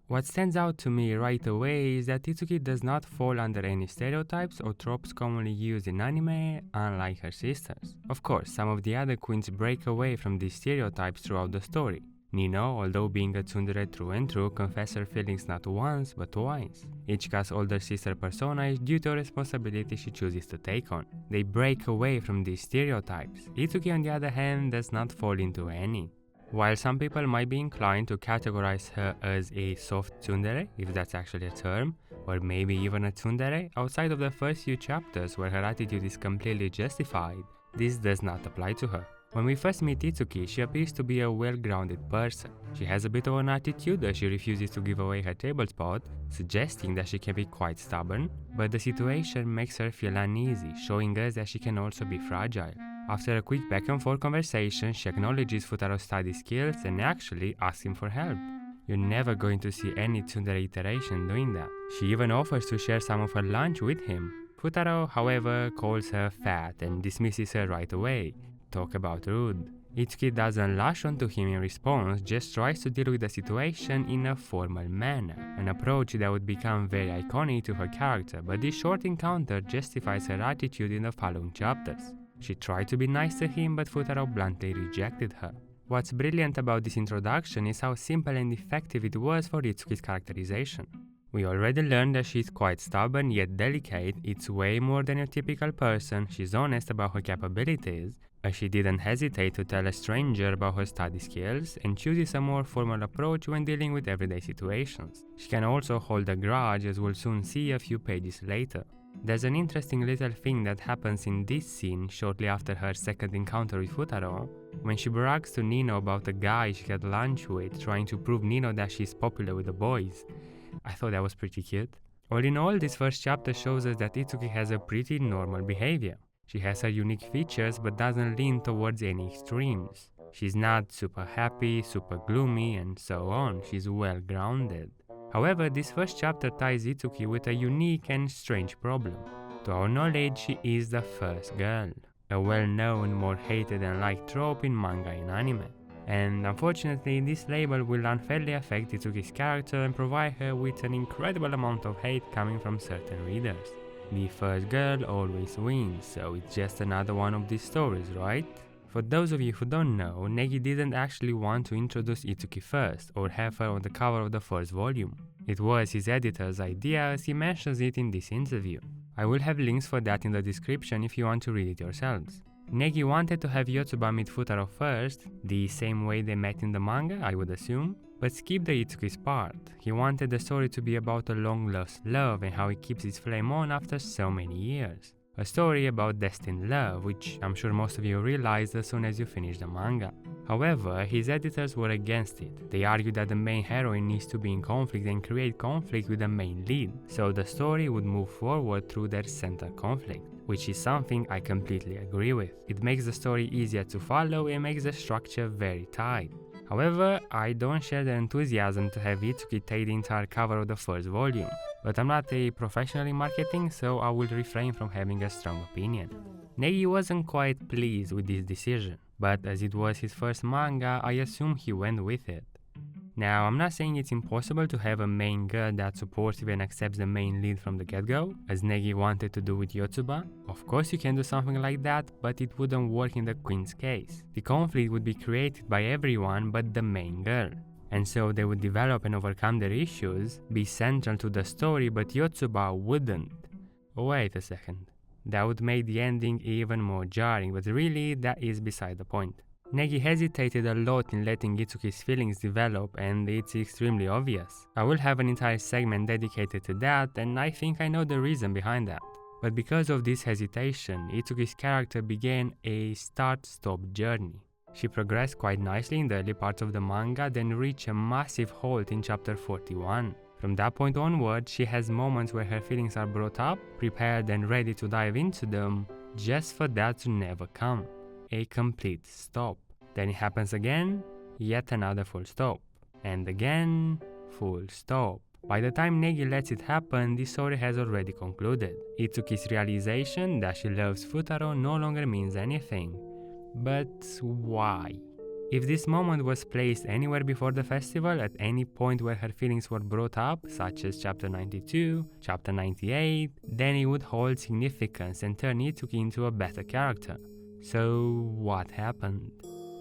What stands out to me right away is that Itsuki does not fall under any stereotypes or tropes commonly used in anime, unlike her sisters. Of course, some of the other queens break away from these stereotypes throughout the story. Nino, although being a tsundere through and through, confesses her feelings not once but twice. Ichika's older sister persona is due to a responsibility she chooses to take on. They break away from these stereotypes. Itsuki, on the other hand, does not fall into any. While some people might be inclined to categorize her as a soft tsundere, if that's actually a term, or maybe even a tsundere, outside of the first few chapters where her attitude is completely justified, this does not apply to her. When we first meet Itsuki, she appears to be a well-grounded person. She has a bit of an attitude as she refuses to give away her table spot, suggesting that she can be quite stubborn, but the situation makes her feel uneasy, showing us that she can also be fragile. After a quick back-and-forth conversation, she acknowledges Futaro's study skills and actually asks him for help. You're never going to see any tsundere iteration doing that. She even offers to share some of her lunch with him. Futaro, however, calls her fat and dismisses her right away. Talk about rude. Itsuki doesn't lash onto him in response, just tries to deal with the situation in a formal manner, an approach that would become very iconic to her character, but this short encounter justifies her attitude in the following chapters. She tried to be nice to him, but Futaro bluntly rejected her. What's brilliant about this introduction is how simple and effective it was for Itsuki's characterization. We already learned that she's quite stubborn yet delicate, it's way more than a typical person, she's honest about her capabilities, as she didn't hesitate to tell a stranger about her study skills and chooses a more formal approach when dealing with everyday situations. She can also hold a grudge, as we'll soon see a few pages later. There's an interesting little thing that happens in this scene shortly after her second encounter with Futaro, when she brags to Nino about a guy she had lunch with, trying to prove Nino that she's popular with the boys. I thought that was pretty cute. All in all, this first chapter shows us that Itsuki has a pretty normal behavior. She has her unique features but doesn't lean towards any extremes. She's not super happy, super gloomy, and so on. She's well grounded. However, this first chapter ties Itsuki with a unique and strange problem. To our knowledge, she is the first girl, a well-known, more hated and liked trope in manga and anime. And unfortunately, this label will unfairly affect Itsuki's character and provide her with an incredible amount of hate coming from certain readers. The first girl always wins, so it's just another one of these stories, right? For those of you who don't know, Negi didn't actually want to introduce Itsuki first, or have her on the cover of the first volume. It was his editor's idea, as he mentions it in this interview. I will have links for that in the description if you want to read it yourselves. Negi wanted to have Yotsuba meet Futaro first, the same way they met in the manga, I would assume, but skip the Itsuki's part. He wanted the story to be about a long-lost love and how he keeps his flame on after so many years. A story about destined love, which I'm sure most of you realized as soon as you finish the manga. However, his editors were against it. They argued that the main heroine needs to be in conflict and create conflict with the main lead, so the story would move forward through their center conflict, which is something I completely agree with. It makes the story easier to follow and makes the structure very tight. However, I don't share the enthusiasm to have Itsuki take the entire cover of the first volume, but I'm not a professional in marketing, so I will refrain from having a strong opinion. Negi wasn't quite pleased with this decision, but as it was his first manga, I assume he went with it. Now, I'm not saying it's impossible to have a main girl that's supportive and accepts the main lead from the get-go, as Negi wanted to do with Yotsuba. Of course you can do something like that, but it wouldn't work in the queen's case. The conflict would be created by everyone but the main girl. And so they would develop and overcome their issues, be central to the story, but Yotsuba wouldn't. Wait a second. That would make the ending even more jarring, but really that is beside the point. Negi hesitated a lot in letting Itsuki's feelings develop, and it's extremely obvious. I will have an entire segment dedicated to that, and I think I know the reason behind that. But because of this hesitation, Itsuki's character began a start-stop journey. She progressed quite nicely in the early parts of the manga, then reached a massive halt in chapter 41. From that point onward, she has moments where her feelings are brought up, prepared and ready to dive into them, just for that to never come. A complete stop. Then it happens again, yet another full stop. And again, full stop. By the time Negi lets it happen, the story has already concluded. Itsuki's realization that she loves Futaro no longer means anything. But why? If this moment was placed anywhere before the festival, at any point where her feelings were brought up, such as chapter 92, chapter 98, then it would hold significance and turn Itsuki into a better character. So what happened?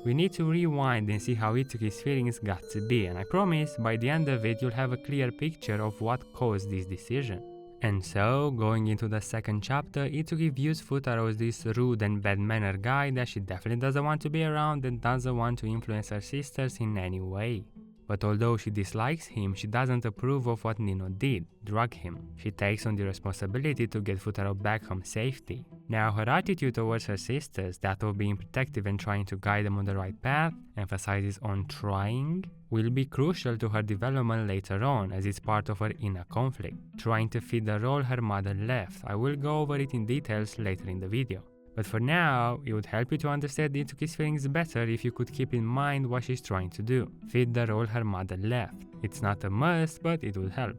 We need to rewind and see how Itsuki's feelings got to be, and I promise by the end of it you'll have a clear picture of what caused this decision. And so, going into the second chapter, Itsuki views Futaro as this rude and bad-mannered guy that she definitely doesn't want to be around and doesn't want to influence her sisters in any way. But although she dislikes him, she doesn't approve of what Nino did, drug him. She takes on the responsibility to get Futaro back home safely. Now her attitude towards her sisters, that of being protective and trying to guide them on the right path, emphasizes on trying, will be crucial to her development later on as it's part of her inner conflict, trying to fit the role her mother left. I will go over it in details later in the video. But for now, it would help you to understand Itsuki's feelings better if you could keep in mind what she's trying to do, fit the role her mother left. It's not a must, but it would help.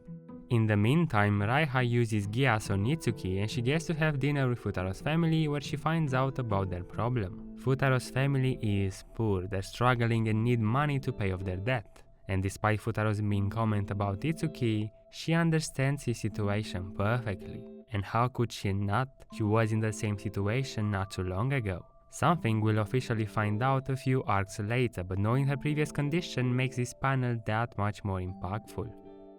In the meantime, Raiha uses Gyas on Itsuki and she gets to have dinner with Futaro's family where she finds out about their problem. Futaro's family is poor, they're struggling and need money to pay off their debt. And despite Futaro's mean comment about Itsuki, she understands his situation perfectly. And how could she not? She was in the same situation not too long ago. Something we'll officially find out a few arcs later, but knowing her previous condition makes this panel that much more impactful.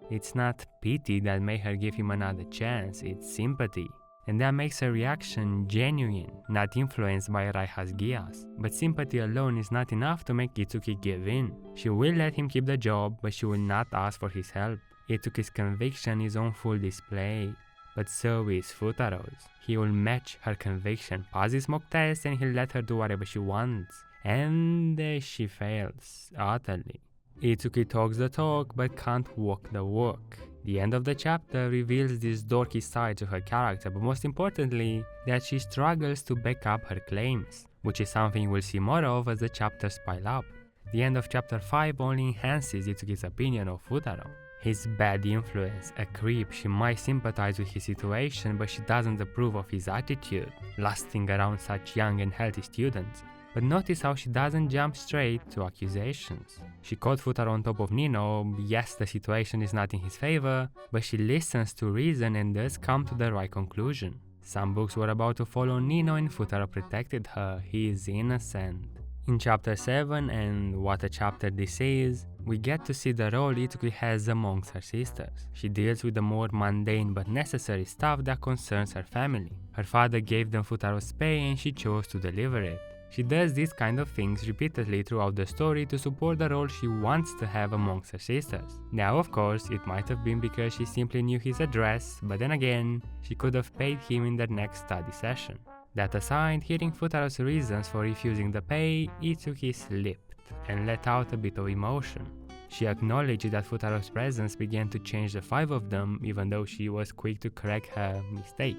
It's not pity that made her give him another chance, it's sympathy. And that makes her reaction genuine, not influenced by Raiha's Gyas. But sympathy alone is not enough to make Itsuki give in. She will let him keep the job, but she will not ask for his help. Itsuki's conviction is on full display. But so is Futaro's. He will match her conviction, pass his mock test, and he'll let her do whatever she wants. And she fails, utterly. Itsuki talks the talk, but can't walk the walk. The end of the chapter reveals this dorky side to her character, but most importantly, that she struggles to back up her claims, which is something we'll see more of as the chapters pile up. The end of chapter 5 only enhances Itsuki's opinion of Futaro. His bad influence, a creep, she might sympathize with his situation, but she doesn't approve of his attitude, lusting around such young and healthy students. But notice how she doesn't jump straight to accusations. She caught Futaro on top of Nino. Yes, the situation is not in his favor, but she listens to reason and does come to the right conclusion. Some books were about to fall on Nino and Futaro protected her. He is innocent. In chapter 7, and what a chapter this is, we get to see the role Itsuki has amongst her sisters. She deals with the more mundane but necessary stuff that concerns her family. Her father gave them Futaro's pay and she chose to deliver it. She does these kind of things repeatedly throughout the story to support the role she wants to have amongst her sisters. Now, of course, it might have been because she simply knew his address, but then again, she could have paid him in their next study session. That aside, hearing Futaro's reasons for refusing the pay, Itsuki slipped and let out a bit of emotion. She acknowledged that Futaro's presence began to change the five of them, even though she was quick to correct her mistake.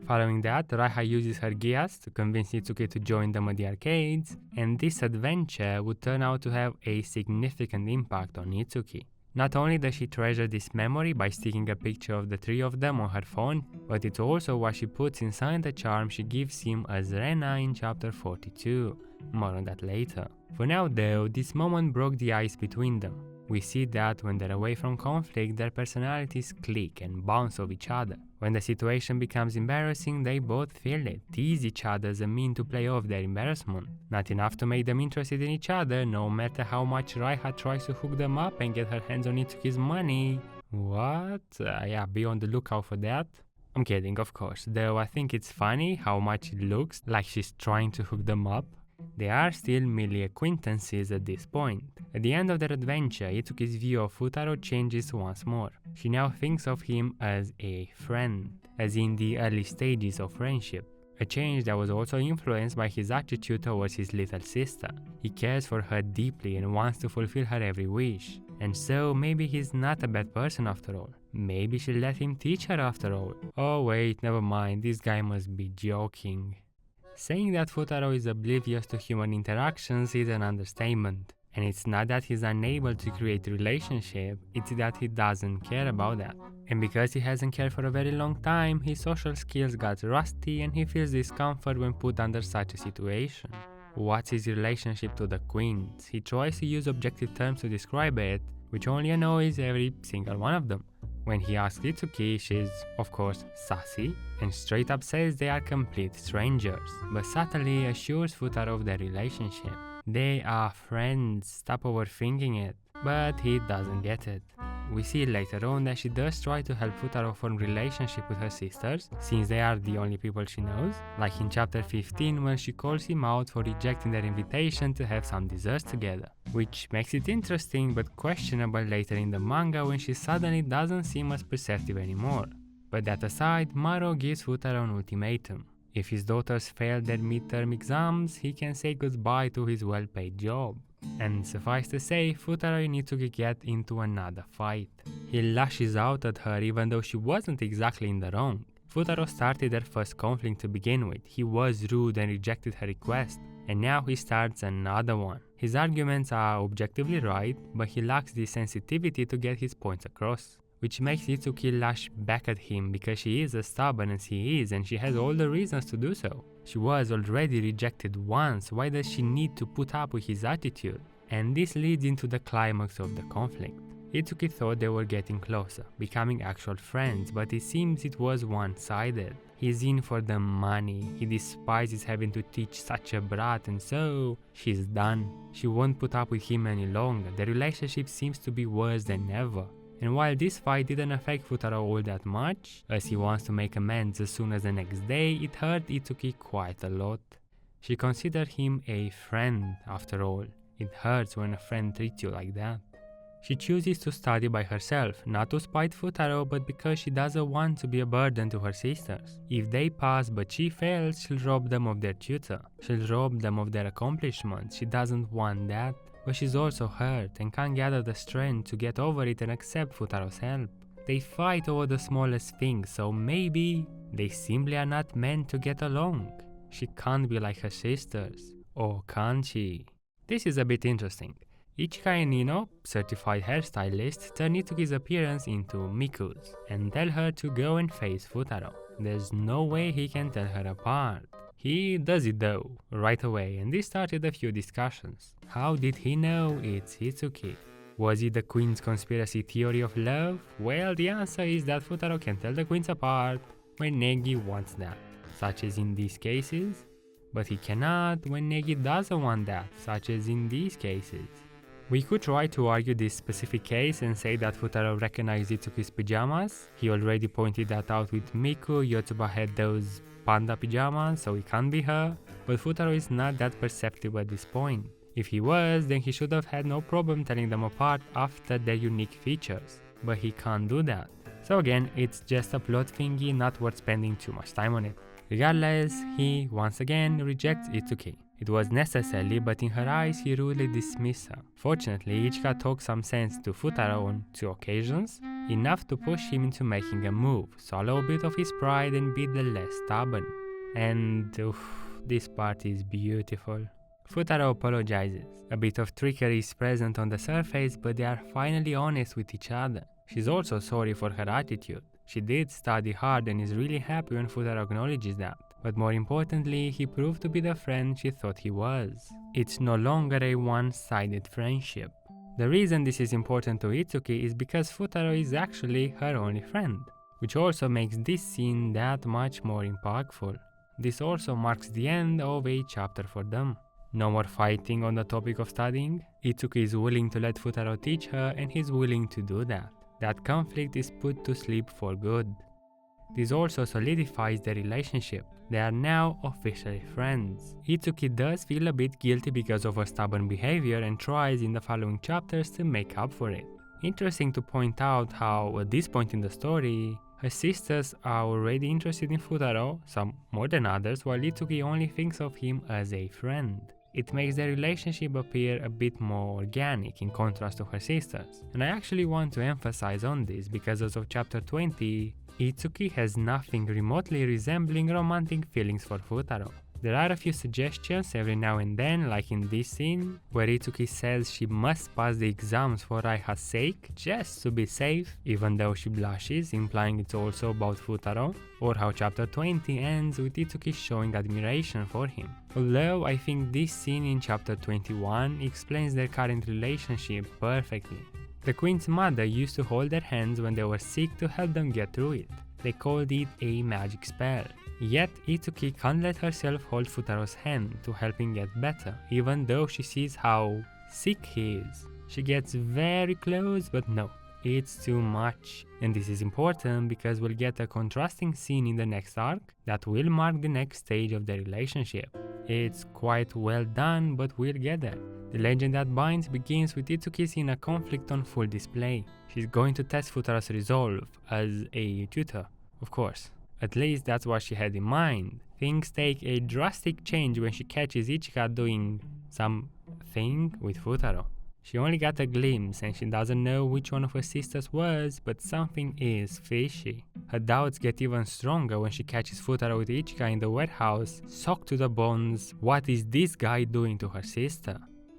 Following that, Raiha uses her Gyas to convince Itsuki to join them at the arcades, and this adventure would turn out to have a significant impact on Itsuki. Not only does she treasure this memory by sticking a picture of the three of them on her phone, but it's also what she puts inside the charm she gives him as Rena in chapter 42. More on that later. For now though, this moment broke the ice between them. We see that when they're away from conflict, their personalities click and bounce off each other. When the situation becomes embarrassing, they both feel it, tease each other as a mean to play off their embarrassment. Not enough to make them interested in each other, no matter how much Raiha tries to hook them up and get her hands on Itsuki's money. What? Yeah, be on the lookout for that. I'm kidding, of course, though I think it's funny how much it looks like she's trying to hook them up. They are still merely acquaintances at this point. At the end of their adventure, Itsuki's view of Futaro changes once more. She now thinks of him as a friend, as in the early stages of friendship. A change that was also influenced by his attitude towards his little sister. He cares for her deeply and wants to fulfill her every wish. And so maybe he's not a bad person after all. Maybe she'll let him teach her after all. Oh wait, never mind, this guy must be joking. Saying that Futaro is oblivious to human interactions is an understatement. And it's not that he's unable to create a relationship, it's that he doesn't care about that. And because he hasn't cared for a very long time, his social skills got rusty and he feels discomfort when put under such a situation. what's his relationship to the queens. He tries to use objective terms to describe it, which only annoys every single one of them. When he asks Itsuki, she's, of course, sassy, and straight up says they are complete strangers, but subtly assures Futaro of their relationship. They are friends, stop overthinking it, but he doesn't get it. We see later on that she does try to help Futaro form relationship with her sisters, since they are the only people she knows, like in chapter 15 when she calls him out for rejecting their invitation to have some desserts together, which makes it interesting but questionable later in the manga when she suddenly doesn't seem as perceptive anymore. But that aside, Maro gives Futaro an ultimatum. If his daughters fail their midterm exams, he can say goodbye to his well-paid job. And suffice to say, Futaro and Itsuki get into another fight. He lashes out at her even though she wasn't exactly in the wrong. Futaro started their first conflict to begin with. He was rude and rejected her request, and now he starts another one. His arguments are objectively right, but he lacks the sensitivity to get his points across, which makes Itsuki lash back at him because she is as stubborn as he is and she has all the reasons to do so. She was already rejected once, why does she need to put up with his attitude? And this leads into the climax of the conflict. Itsuki thought they were getting closer, becoming actual friends, but it seems it was one-sided. He's in for the money, he despises having to teach such a brat, and so she's done. She won't put up with him any longer. The relationship seems to be worse than ever. And while this fight didn't affect Futaro all that much, as he wants to make amends as soon as the next day, it hurt Itsuki quite a lot. She considered him a friend, after all. It hurts when a friend treats you like that. She chooses to study by herself, not to spite Futaro, but because she doesn't want to be a burden to her sisters. If they pass but she fails, she'll rob them of their tutor. She'll rob them of their accomplishments. She doesn't want that. But she's also hurt and can't gather the strength to get over it and accept Futaro's help. They fight over the smallest things, so maybe they simply are not meant to get along. She can't be like her sisters, or can't she? This is a bit interesting. Ichika and Nino, certified hairstylists, turn Itsuki's appearance into Miku's and tell her to go and face Futaro. There's no way he can tell her apart. He does it though, right away, and this started a few discussions. How did he know it's Itsuki? Was it the queen's conspiracy theory of love? Well, the answer is that Futaro can tell the queens apart when Negi wants that, such as in these cases, but he cannot when Negi doesn't want that, such as in these cases. We could try to argue this specific case and say that Futaro recognized Itsuki's pajamas. He already pointed that out with Miku. Yotsuba had those panda pajamas, so it can't be her, but Futaro is not that perceptive at this point. If he was, then he should have had no problem telling them apart after their unique features, but he can't do that. So again, it's just a plot thingy, not worth spending too much time on it. Regardless, he once again rejects Itsuki. It was necessary, but in her eyes he rudely dismissed her. Fortunately, Ichika talked some sense to Futaro on 2 occasions, enough to push him into making a move, swallow a bit of his pride and be the less stubborn. And this part is beautiful. Futaro apologizes. A bit of trickery is present on the surface, but they are finally honest with each other. She's also sorry for her attitude. She did study hard and is really happy when Futaro acknowledges that. But more importantly, he proved to be the friend she thought he was. It's no longer a one-sided friendship. The reason this is important to Itsuki is because Futaro is actually her only friend, which also makes this scene that much more impactful. This also marks the end of a chapter for them. No more fighting on the topic of studying. Itsuki is willing to let Futaro teach her and he's willing to do that. That conflict is put to sleep for good. This also solidifies their relationship. They are now officially friends. Itsuki does feel a bit guilty because of her stubborn behavior and tries in the following chapters to make up for it. Interesting to point out how, at this point in the story, her sisters are already interested in Futaro, some more than others, while Itsuki only thinks of him as a friend. It makes their relationship appear a bit more organic in contrast to her sisters. And I actually want to emphasize on this because as of chapter 20, Itsuki has nothing remotely resembling romantic feelings for Futaro. There are a few suggestions every now and then, like in this scene, where Itsuki says she must pass the exams for Raiha's sake, just to be safe, even though she blushes, implying it's also about Futaro, or how chapter 20 ends with Itsuki showing admiration for him. Although I think this scene in chapter 21 explains their current relationship perfectly. The Quint's mother used to hold their hands when they were sick to help them get through it. They called it a magic spell. Yet Itsuki can't let herself hold Futaro's hand to help him get better, even though she sees how sick he is. She gets very close, but no, it's too much. And this is important because we'll get a contrasting scene in the next arc that will mark the next stage of the relationship. It's quite well done, but we'll get there. The legend that binds begins with Itsuki seeing a conflict on full display. She's going to test Futaro's resolve as a tutor, of course. At least that's what she had in mind. Things take a drastic change when she catches Ichika doing something with Futaro. She only got a glimpse and she doesn't know which one of her sisters was, but something is fishy. Her doubts get even stronger when she catches Futaro with Ichika in the warehouse, shocked to the bones. What is this guy doing to her sister?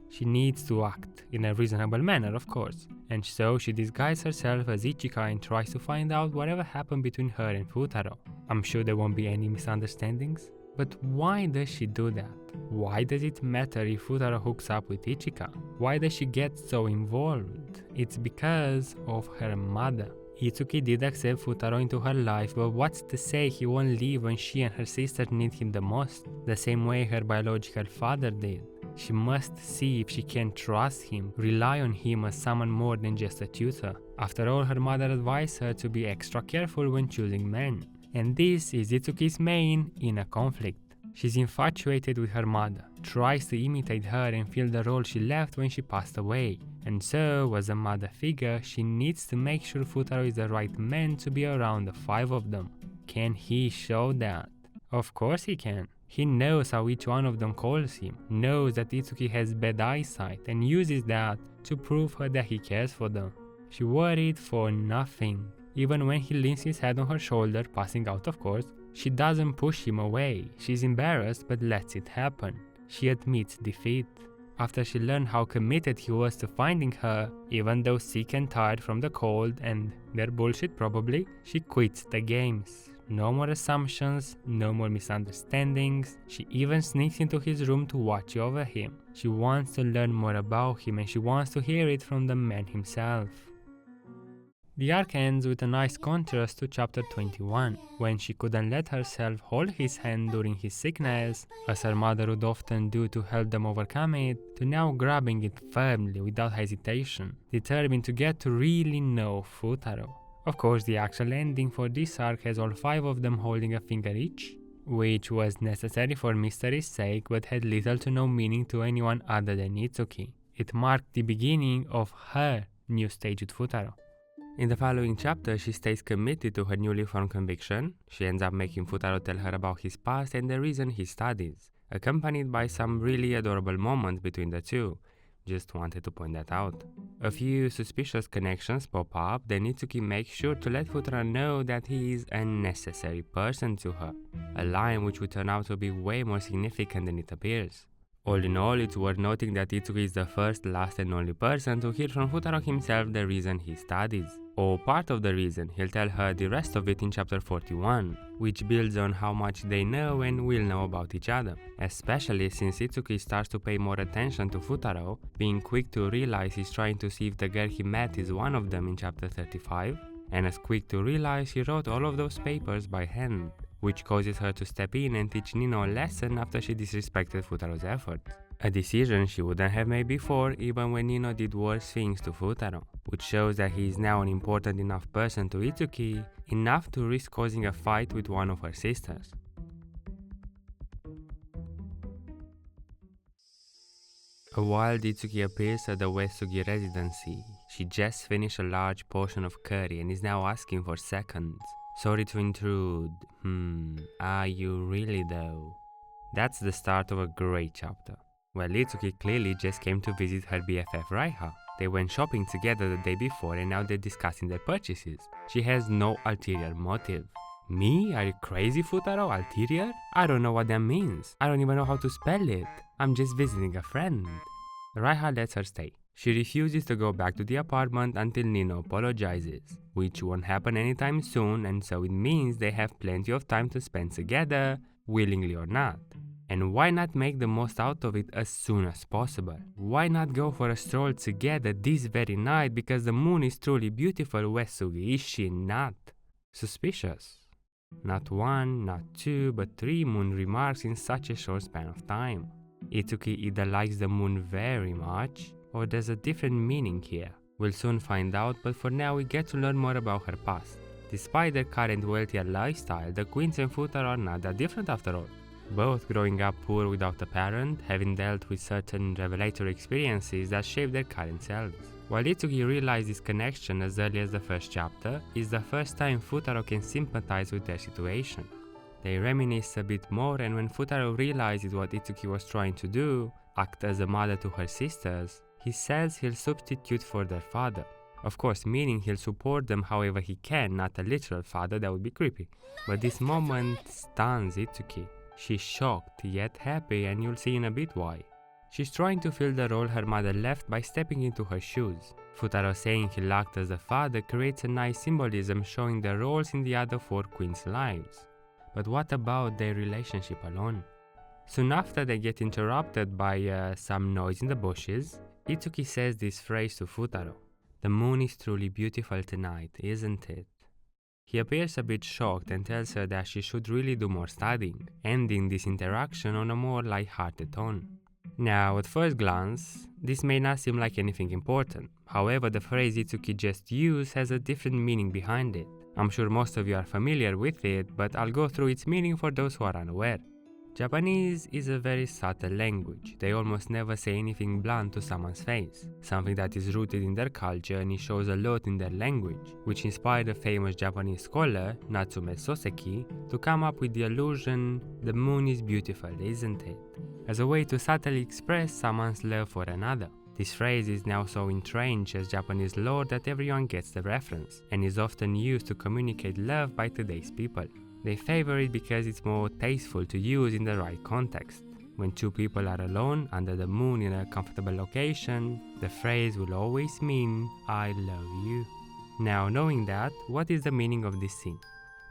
She needs to act, in a reasonable manner of course, and so she disguises herself as Ichika and tries to find out whatever happened between her and Futaro. I'm sure there won't be any misunderstandings. But why does she do that? Why does it matter if Futaro hooks up with Ichika? Why does she get so involved? It's because of her mother. Itsuki did accept Futaro into her life, but what's to say he won't leave when she and her sister need him the most, the same way her biological father did. She must see if she can trust him, rely on him as someone more than just a tutor. After all, her mother advised her to be extra careful when choosing men. And this is Itsuki's main inner conflict. She's infatuated with her mother, tries to imitate her and fill the role she left when she passed away. And so, as a mother figure, she needs to make sure Futaro is the right man to be around the five of them. Can he show that? Of course he can. He knows how each one of them calls him, knows that Itsuki has bad eyesight and uses that to prove her that he cares for them. She worried for nothing. Even when he leans his head on her shoulder, passing out of course, she doesn't push him away. She's embarrassed but lets it happen. She admits defeat. After she learned how committed he was to finding her, even though sick and tired from the cold and their bullshit probably, she quits the games. No more assumptions, no more misunderstandings. She even sneaks into his room to watch over him. She wants to learn more about him and she wants to hear it from the man himself. The arc ends with a nice contrast to chapter 21, when she couldn't let herself hold his hand during his sickness, as her mother would often do to help them overcome it, to now grabbing it firmly without hesitation, determined to get to really know Futaro. Of course, the actual ending for this arc has all five of them holding a finger each, which was necessary for mystery's sake but had little to no meaning to anyone other than Itsuki. It marked the beginning of her new stage with Futaro. In the following chapter, she stays committed to her newly formed conviction. She ends up making Futaro tell her about his past and the reason he studies, accompanied by some really adorable moments between the two. Just wanted to point that out. A few suspicious connections pop up, then Itsuki makes sure to let Futaro know that he is a necessary person to her, a line which would turn out to be way more significant than it appears. All in all, it's worth noting that Itsuki is the first, last and only person to hear from Futaro himself the reason he studies. Or part of the reason. He'll tell her the rest of it in chapter 41, which builds on how much they know and will know about each other. Especially since Itsuki starts to pay more attention to Futaro, being quick to realize he's trying to see if the girl he met is one of them in chapter 35, and as quick to realize he wrote all of those papers by hand, which causes her to step in and teach Nino a lesson after she disrespected Futaro's efforts. A decision she wouldn't have made before, even when Nino did worse things to Futaro, which shows that he is now an important enough person to Itsuki, enough to risk causing a fight with one of her sisters. A wild Itsuki appears at the Uesugi residency. She just finished a large portion of curry and is now asking for seconds. Sorry to intrude. Are you really though? That's the start of a great chapter. Well, Itsuki clearly just came to visit her BFF Raiha. They went shopping together the day before and now they're discussing their purchases. She has no ulterior motive. Me? Are you crazy, Futaro? Ulterior? I don't know what that means. I don't even know how to spell it. I'm just visiting a friend. Raiha lets her stay. She refuses to go back to the apartment until Nino apologizes, which won't happen anytime soon, and so it means they have plenty of time to spend together, willingly or not. And why not make the most out of it as soon as possible? Why not go for a stroll together this very night because the moon is truly beautiful, Uesugi, is she not? Suspicious. Not one, not two, but three moon remarks in such a short span of time. Itsuki either likes the moon very much, or there's a different meaning here. We'll soon find out, but for now we get to learn more about her past. Despite their current wealthier lifestyle, the Quints and Futaro are not that different after all. Both growing up poor without a parent, having dealt with certain revelatory experiences that shape their current selves. While Itsuki realized this connection as early as the first chapter, it's the first time Futaro can sympathize with their situation. They reminisce a bit more, and when Futaro realizes what Itsuki was trying to do, act as a mother to her sisters, he says he'll substitute for their father. Of course, meaning he'll support them however he can, not a literal father, that would be creepy. But this moment stuns Itsuki. She's shocked yet happy, and you'll see in a bit why. She's trying to fill the role her mother left by stepping into her shoes. Futaro saying he'll act as a father creates a nice symbolism showing the roles in the other four queens' lives. But what about their relationship alone? Soon after they get interrupted by some noise in the bushes, Itsuki says this phrase to Futaro. "The moon is truly beautiful tonight, isn't it?" He appears a bit shocked and tells her that she should really do more studying, ending this interaction on a more light-hearted tone. Now, at first glance, this may not seem like anything important. However, the phrase Itsuki just used has a different meaning behind it. I'm sure most of you are familiar with it, but I'll go through its meaning for those who are unaware. Japanese is a very subtle language. They almost never say anything blunt to someone's face, something that is rooted in their culture and it shows a lot in their language, which inspired a famous Japanese scholar, Natsume Soseki, to come up with the allusion, "The moon is beautiful, isn't it?" as a way to subtly express someone's love for another. This phrase is now so entrenched as Japanese lore that everyone gets the reference, and is often used to communicate love by today's people. They favor it because it's more tasteful to use in the right context. When two people are alone under the moon in a comfortable location, the phrase will always mean, "I love you." Now, knowing that, what is the meaning of this scene?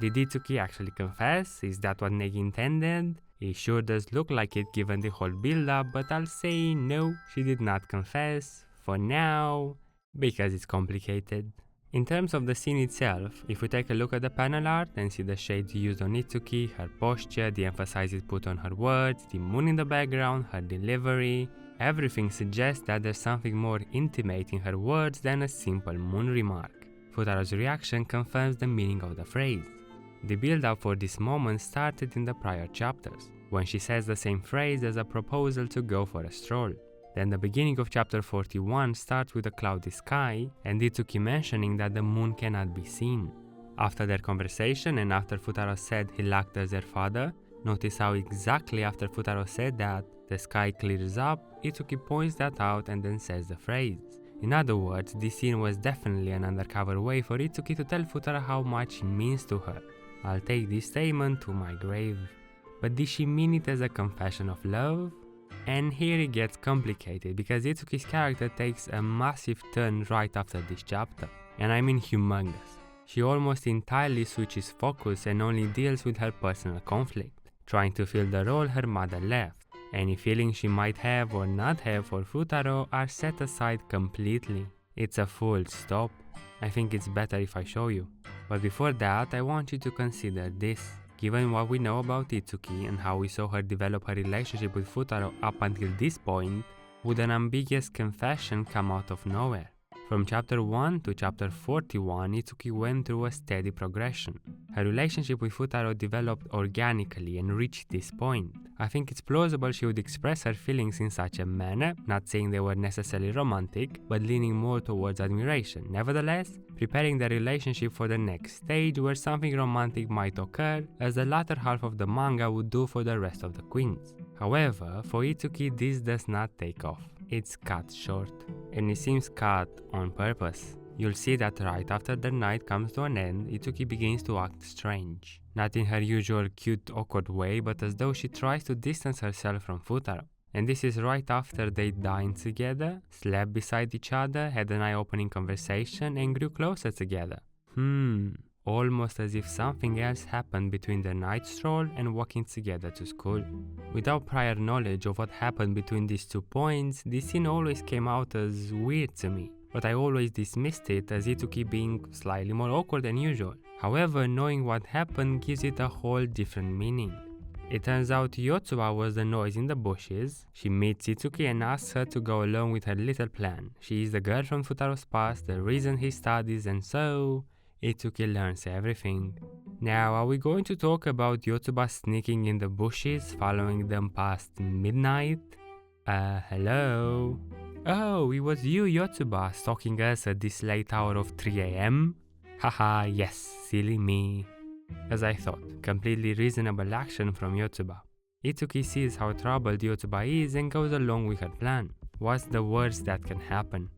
Did Itsuki actually confess? Is that what Negi intended? It sure does look like it given the whole build-up, but I'll say no, she did not confess, for now, because it's complicated. In terms of the scene itself, if we take a look at the panel art and see the shades used on Itsuki, her posture, the emphasis put on her words, the moon in the background, her delivery, everything suggests that there's something more intimate in her words than a simple moon remark. Futaro's reaction confirms the meaning of the phrase. The build-up for this moment started in the prior chapters, when she says the same phrase as a proposal to go for a stroll. Then the beginning of chapter 41 starts with a cloudy sky and Itsuki mentioning that the moon cannot be seen. After their conversation and after Futaro said he lacked as their father, notice how exactly after Futaro said that, the sky clears up, Itsuki points that out and then says the phrase. In other words, this scene was definitely an undercover way for Itsuki to tell Futaro how much he means to her. I'll take this statement to my grave. But did she mean it as a confession of love? And here it gets complicated because Itsuki's character takes a massive turn right after this chapter. And I mean humongous. She almost entirely switches focus and only deals with her personal conflict, trying to fill the role her mother left. Any feelings she might have or not have for Futaro are set aside completely. It's a full stop. I think it's better if I show you. But before that, I want you to consider this. Given what we know about Itsuki and how we saw her develop her relationship with Futaro up until this point, would an ambiguous confession come out of nowhere? From chapter 1 to chapter 41, Itsuki went through a steady progression. Her relationship with Futaro developed organically and reached this point. I think it's plausible she would express her feelings in such a manner, not saying they were necessarily romantic, but leaning more towards admiration. Nevertheless, preparing the relationship for the next stage where something romantic might occur, as the latter half of the manga would do for the rest of the queens. However, for Itsuki this does not take off. It's cut short, and it seems cut on purpose. You'll see that right after the night comes to an end, Itsuki begins to act strange. Not in her usual cute, awkward way, but as though she tries to distance herself from Futaro. And this is right after they dined together, slept beside each other, had an eye-opening conversation, and grew closer together. Almost as if something else happened between the night stroll and walking together to school. Without prior knowledge of what happened between these 2 points, this scene always came out as weird to me, but I always dismissed it as Itsuki being slightly more awkward than usual. However, knowing what happened gives it a whole different meaning. It turns out Yotsuba was the noise in the bushes. She meets Itsuki and asks her to go along with her little plan. She is the girl from Futaro's past, the reason he studies, and so Itsuki learns everything. Now, are we going to talk about Yotsuba sneaking in the bushes, following them past midnight? Hello? Oh, it was you, Yotsuba, stalking us at this late hour of 3 AM? Haha, yes, silly me. As I thought, completely reasonable action from Yotsuba. Itsuki sees how troubled Yotsuba is and goes along with her plan. What's the worst that can happen?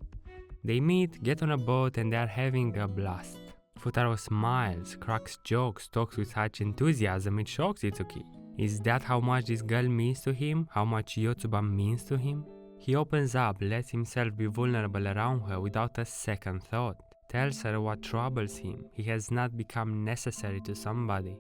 They meet, get on a boat, and they are having a blast. Futaro smiles, cracks jokes, talks with such enthusiasm it shocks Itsuki. Is that how much this girl means to him? How much Yotsuba means to him? He opens up, lets himself be vulnerable around her without a second thought. Tells her what troubles him. He has not become necessary to somebody.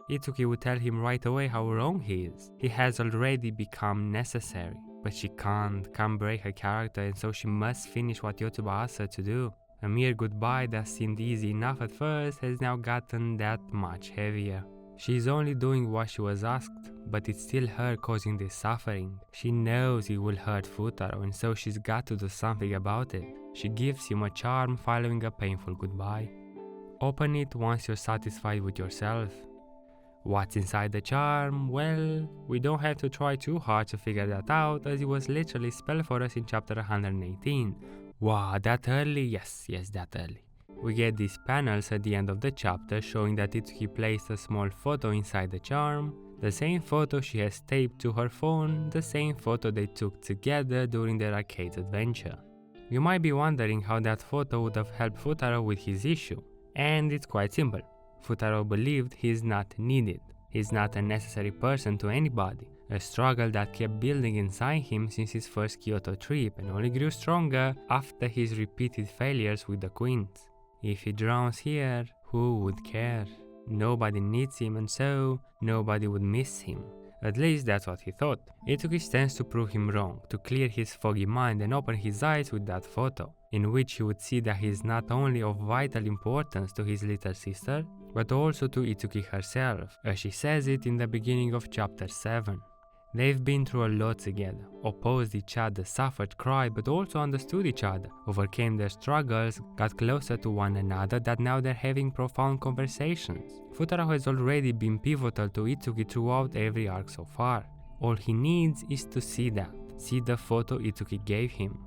Itsuki would tell him right away how wrong he is. He has already become necessary. But she can't break her character, and so she must finish what Yotsuba asks her to do. A mere goodbye that seemed easy enough at first has now gotten that much heavier. She is only doing what she was asked, but it's still her causing this suffering. She knows it will hurt Futaro, and so she's got to do something about it. She gives him a charm following a painful goodbye. Open it once you're satisfied with yourself. What's inside the charm? Well, we don't have to try too hard to figure that out, as it was literally spelled for us in chapter 118. Wow, that early? Yes, that early. We get these panels at the end of the chapter showing that Itsuki placed a small photo inside the charm, the same photo she has taped to her phone, the same photo they took together during their arcade adventure. You might be wondering how that photo would have helped Futaro with his issue, and it's quite simple. Futaro believed he is not needed. He is not a necessary person to anybody, a struggle that kept building inside him since his first Kyoto trip and only grew stronger after his repeated failures with the Quints. If he drowns here, who would care? Nobody needs him, and so nobody would miss him. At least that's what he thought. Itsuki stands to prove him wrong, to clear his foggy mind and open his eyes with that photo, in which he would see that he is not only of vital importance to his little sister, but also to Itsuki herself, as she says it in the beginning of chapter 7. They've been through a lot together, opposed each other, suffered, cried, but also understood each other, overcame their struggles, got closer to one another, that now they're having profound conversations. Futaro has already been pivotal to Itsuki throughout every arc so far. All he needs is to see that, see the photo Itsuki gave him.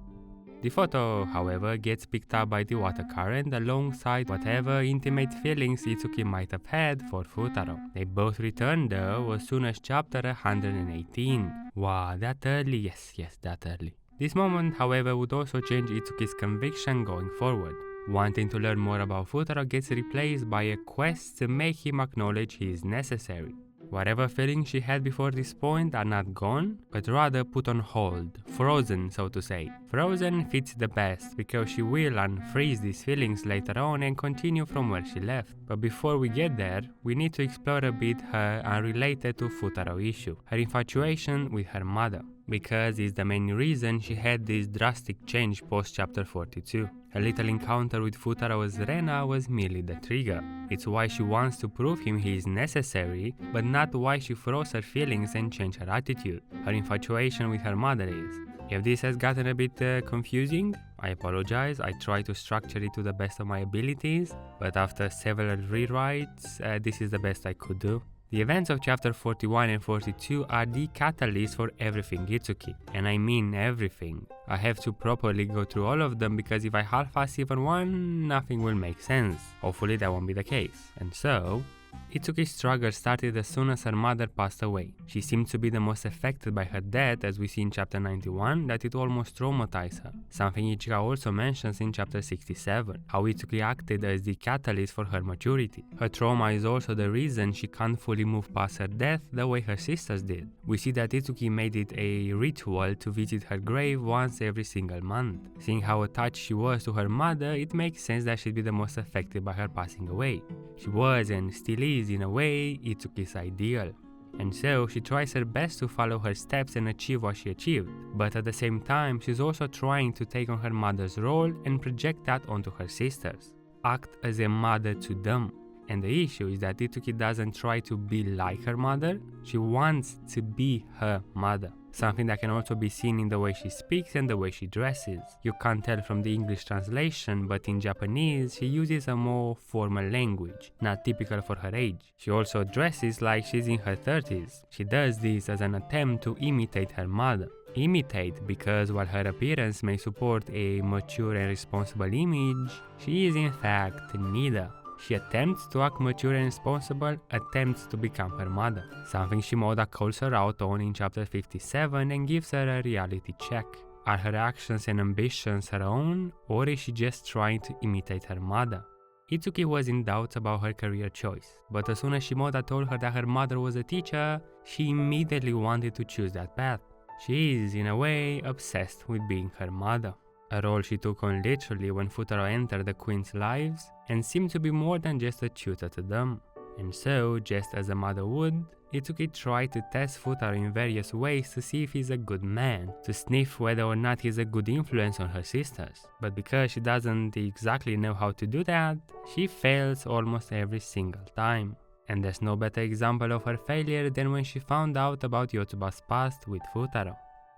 The photo, however, gets picked up by the water current alongside whatever intimate feelings Itsuki might have had for Futaro. They both return though as soon as chapter 118. Wow, that early? Yes, that early. This moment, however, would also change Itsuki's conviction going forward. Wanting to learn more about Futaro gets replaced by a quest to make him acknowledge he is necessary. Whatever feelings she had before this point are not gone, but rather put on hold, frozen so to say. Frozen fits the best because she will unfreeze these feelings later on and continue from where she left. But before we get there, we need to explore a bit her unrelated to Futaro issue, her infatuation with her mother, because it's the main reason she had this drastic change post chapter 42. Her little encounter with Futaro's Rena was merely the trigger. It's why she wants to prove him he is necessary, but not why she froze her feelings and changed her attitude. Her infatuation with her mother is. If this has gotten a bit confusing, I apologize. I try to structure it to the best of my abilities, but after several rewrites, this is the best I could do. The events of chapter 41 and 42 are the catalyst for everything Itsuki, and I mean everything. I have to properly go through all of them because if I half-ass even one, nothing will make sense. Hopefully that won't be the case. And so, Itsuki's struggle started as soon as her mother passed away. She seemed to be the most affected by her death, as we see in chapter 91 that it almost traumatized her, something Ichika also mentions in chapter 67, how Itsuki acted as the catalyst for her maturity. Her trauma is also the reason she can't fully move past her death the way her sisters did. We see that Itsuki made it a ritual to visit her grave once every single month. Seeing how attached she was to her mother, it makes sense that she'd be the most affected by her passing away. She was and still is, in a way, Itsuki's ideal. And so she tries her best to follow her steps and achieve what she achieved. But at the same time, she's also trying to take on her mother's role and project that onto her sisters. Act as a mother to them. And the issue is that Itsuki doesn't try to be like her mother, she wants to be her mother. Something that can also be seen in the way she speaks and the way she dresses. You can't tell from the English translation, but in Japanese she uses a more formal language, not typical for her age. She also dresses like she's in her 30s. She does this as an attempt to imitate her mother. Imitate because while her appearance may support a mature and responsible image, she is in fact neither. She attempts to act mature and responsible, attempts to become her mother, something Shimoda calls her out on in chapter 57 and gives her a reality check. Are her actions and ambitions her own, or is she just trying to imitate her mother? Itsuki was in doubt about her career choice, but as soon as Shimoda told her that her mother was a teacher, she immediately wanted to choose that path. She is, in a way, obsessed with being her mother. A role she took on literally when Futaro entered the Quint's lives and seemed to be more than just a tutor to them. And so, just as a mother would, Itsuki tried to test Futaro in various ways to see if he's a good man, to sniff whether or not he's a good influence on her sisters. But because she doesn't exactly know how to do that, she fails almost every single time. And there's no better example of her failure than when she found out about Yotsuba's past with Futaro.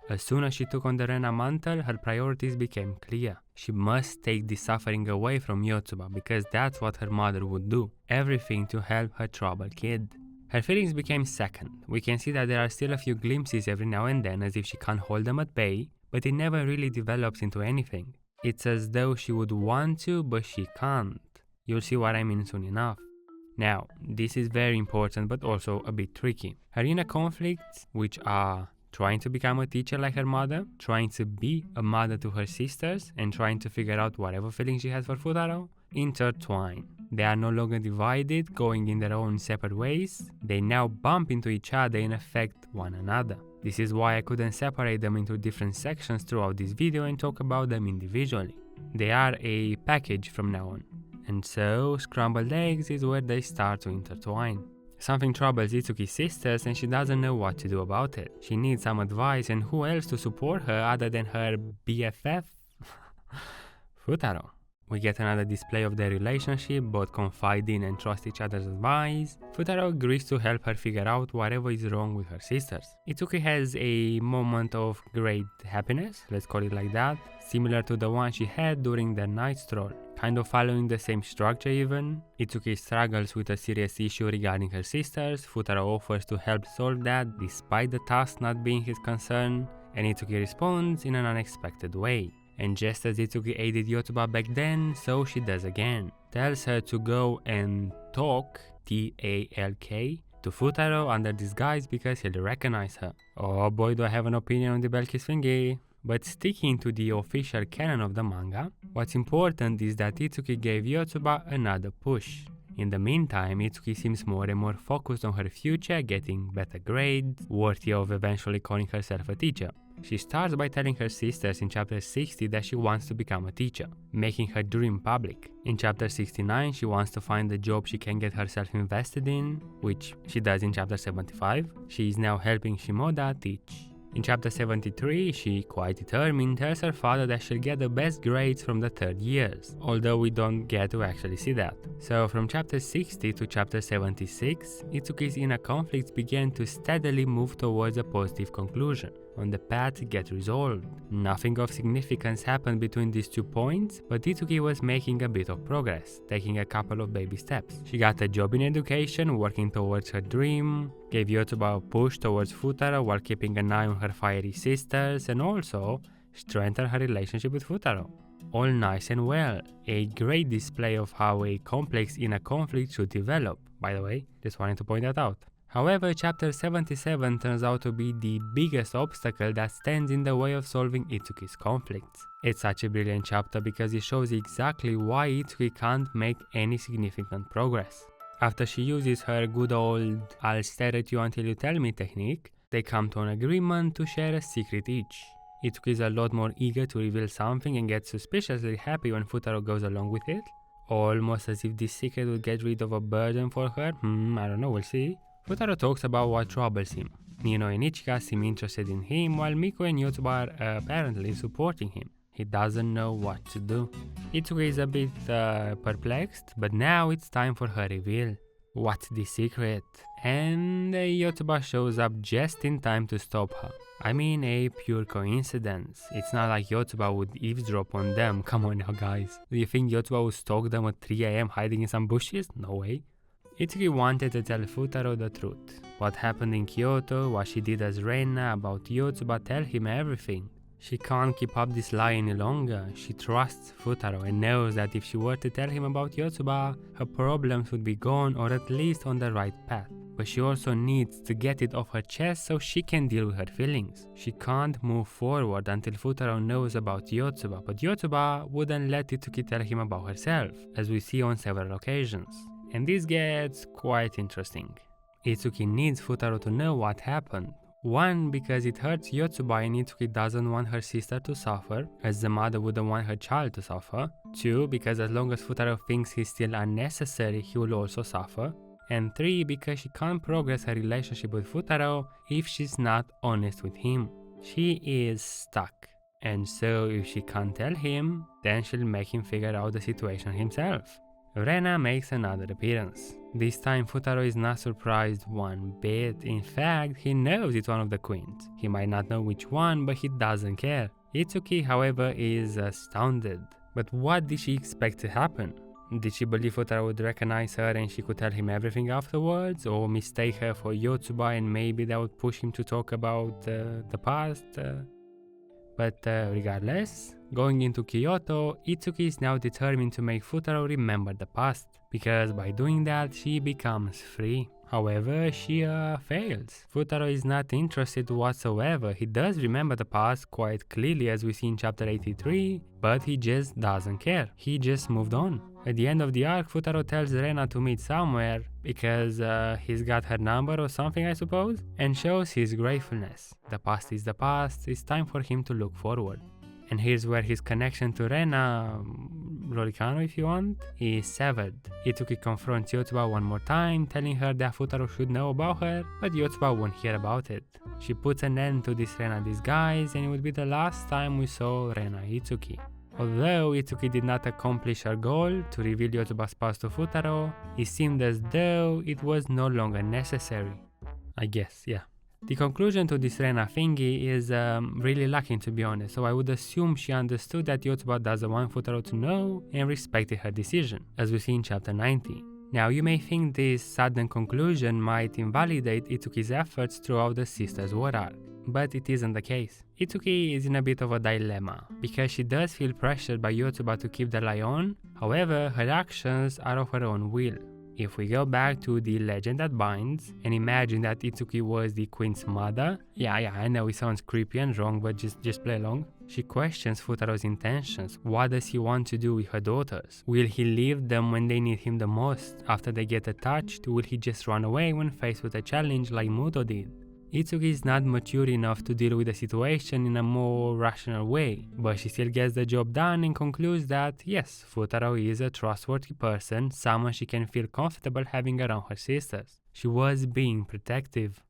As soon as she took on the Rena mantle, her priorities became clear. She must take the suffering away from Yotsuba because that's what her mother would do, everything to help her troubled kid. Her feelings became second. We can see that there are still a few glimpses every now and then as if she can't hold them at bay, but it never really develops into anything. It's as though she would want to, but she can't. You'll see what I mean soon enough. Now, this is very important but also a bit tricky. Her inner conflicts, which are trying to become a teacher like her mother, trying to be a mother to her sisters, and trying to figure out whatever feelings she has for Futaro, intertwine. They are no longer divided, going in their own separate ways. They now bump into each other and affect one another. This is why I couldn't separate them into different sections throughout this video and talk about them individually. They are a package from now on. And so, scrambled eggs is where they start to intertwine. Something troubles Itsuki's sisters and she doesn't know what to do about it. She needs some advice, and who else to support her other than her BFF? Futaro. We get another display of their relationship, both confide in and trust each other's advice. Futaro agrees to help her figure out whatever is wrong with her sisters. Itsuki has a moment of great happiness, let's call it like that, similar to the one she had during their night stroll. Kind of following the same structure even. Itsuki struggles with a serious issue regarding her sisters. Futaro offers to help solve that despite the task not being his concern, and Itsuki responds in an unexpected way. And just as Itsuki aided Yotsuba back then, so she does again. Tells her to go and talk, T-A-L-K, to Futaro under disguise because he'll recognize her. Oh boy, do I have an opinion on the Belki's thingy. But sticking to the official canon of the manga, what's important is that Itsuki gave Yotsuba another push. In the meantime, Itsuki seems more and more focused on her future, getting better grades, worthy of eventually calling herself a teacher. She starts by telling her sisters in chapter 60 that she wants to become a teacher, making her dream public. In chapter 69, she wants to find a job she can get herself invested in, which she does in chapter 75. She is now helping Shimoda teach. In chapter 73, she, quite determined, tells her father that she'll get the best grades from the third years, although we don't get to actually see that. So from chapter 60 to chapter 76, Itsuki's inner conflicts began to steadily move towards a positive conclusion, on the path to get resolved. Nothing of significance happened between these 2 points, but Itsuki was making a bit of progress, taking a couple of baby steps. She got a job in education, working towards her dream, gave Yotsuba a push towards Futaro while keeping an eye on her fiery sisters, and also strengthened her relationship with Futaro. All nice and well. A great display of how a complex inner conflict should develop, by the way, just wanted to point that out. However, chapter 77 turns out to be the biggest obstacle that stands in the way of solving Itsuki's conflicts. It's such a brilliant chapter because it shows exactly why Itsuki can't make any significant progress. After she uses her good old "I'll stare at you until you tell me" technique, they come to an agreement to share a secret each. Itsuki is a lot more eager to reveal something and gets suspiciously happy when Futaro goes along with it, almost as if this secret would get rid of a burden for her. I don't know, we'll see. Futaro talks about what troubles him. Nino and Ichika seem interested in him, while Miko and Yotsuba are apparently supporting him. He doesn't know what to do. Itsuki is a bit perplexed, but now it's time for her reveal. What's the secret? And Yotsuba shows up just in time to stop her. I mean, a pure coincidence. It's not like Yotsuba would eavesdrop on them. Come on now, guys. Do you think Yotsuba would stalk them at 3 AM hiding in some bushes? No way. Itsuki wanted to tell Futaro the truth. What happened in Kyoto, what she did as Reina, about Yotsuba, tell him everything. She can't keep up this lie any longer. She trusts Futaro and knows that if she were to tell him about Yotsuba, her problems would be gone or at least on the right path. But she also needs to get it off her chest so she can deal with her feelings. She can't move forward until Futaro knows about Yotsuba, but Yotsuba wouldn't let Itsuki tell him about herself, as we see on several occasions. And this gets quite interesting. Itsuki needs Futaro to know what happened. One, because it hurts Yotsuba and Itsuki doesn't want her sister to suffer, as the mother wouldn't want her child to suffer. Two, because as long as Futaro thinks he's still unnecessary, he will also suffer. And three, because she can't progress her relationship with Futaro if she's not honest with him. She is stuck. And so if she can't tell him, then she'll make him figure out the situation himself. Rena makes another appearance. This time Futaro is not surprised one bit. In fact, he knows it's one of the queens. He might not know which one, but he doesn't care. Itsuki, however, is astounded. But what did she expect to happen? Did she believe Futaro would recognize her and she could tell him everything afterwards? Or mistake her for Yotsuba and maybe that would push him to talk about the past? But regardless, going into Kyoto, Itsuki is now determined to make Futaro remember the past, because by doing that she becomes free. However, she fails. Futaro is not interested whatsoever. He does remember the past quite clearly as we see in chapter 83, but he just doesn't care. He just moved on. At the end of the arc, Futaro tells Rena to meet somewhere because he's got her number or something, I suppose, and shows his gratefulness. The past is the past, it's time for him to look forward. And here's where his connection to Rena, Rorikano if you want, is severed. Itsuki confronts Yotsuba one more time, telling her that Futaro should know about her, but Yotsuba won't hear about it. She puts an end to this Rena disguise, and it would be the last time we saw Rena Itsuki. Although Itsuki did not accomplish her goal to reveal Yotsuba's past to Futaro, it seemed as though it was no longer necessary. I guess, yeah. The conclusion to this Rena thingy is really lacking, to be honest, so I would assume she understood that Yotsuba doesn't want Futaro to know and respected her decision, as we see in chapter 90. Now you may think this sudden conclusion might invalidate Itsuki's efforts throughout the Sisters' War arc, but it isn't the case. Itsuki is in a bit of a dilemma, because she does feel pressured by Yotsuba to keep the lie on, however her actions are of her own will. If we go back to the legend that binds and imagine that Itsuki was the queen's mother, yeah, I know it sounds creepy and wrong, but just play along. She questions Futaro's intentions. What does he want to do with her daughters? Will he leave them when they need him the most? After they get attached, will he just run away when faced with a challenge like Muto did? Itsuki is not mature enough to deal with the situation in a more rational way, but she still gets the job done and concludes that yes, Futaro is a trustworthy person, someone she can feel comfortable having around her sisters. She was being protective.